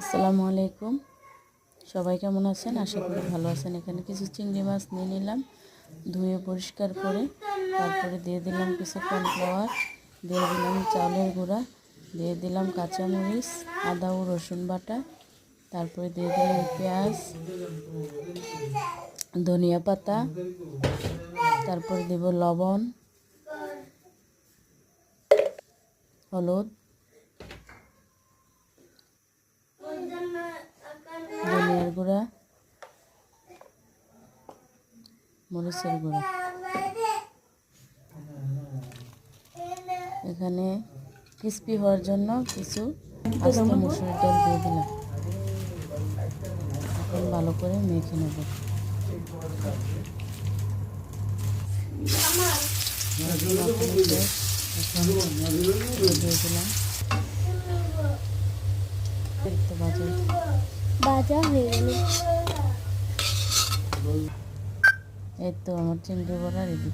আসসালামু আলাইকুম। সবাই কেমন আছেন? আশা করি ভালো আছেন। এখানে কিছু চিংড়ি মাছ নিয়ে নিলাম, ধুয়ে পরিষ্কার করে। তারপরে দিয়ে দিলাম কিছু কর্নফ্লাওয়ার, দিয়ে দিলাম চাউলের গুঁড়া, দিয়ে দিলাম কাঁচামরিচ, আদা ও রসুন বাটা, তারপরে দিয়ে দিলাম পেঁয়াজ, ধনিয়া পাতা, তারপরে দেব লবণ, হলুদ, ধনিয়ার গুঁড়া, মরিচের গুঁড়া। এখানে ক্রিস্পি হওয়ার জন্য কিছু আস্ত মসুর ডাল দিয়ে দিলাম। এখন ভালো করে মেখে নেব। দিয়ে দিলাম ভাজা হয়ে গেল। এই তো আমার চিংড়ি বড়া রেডি।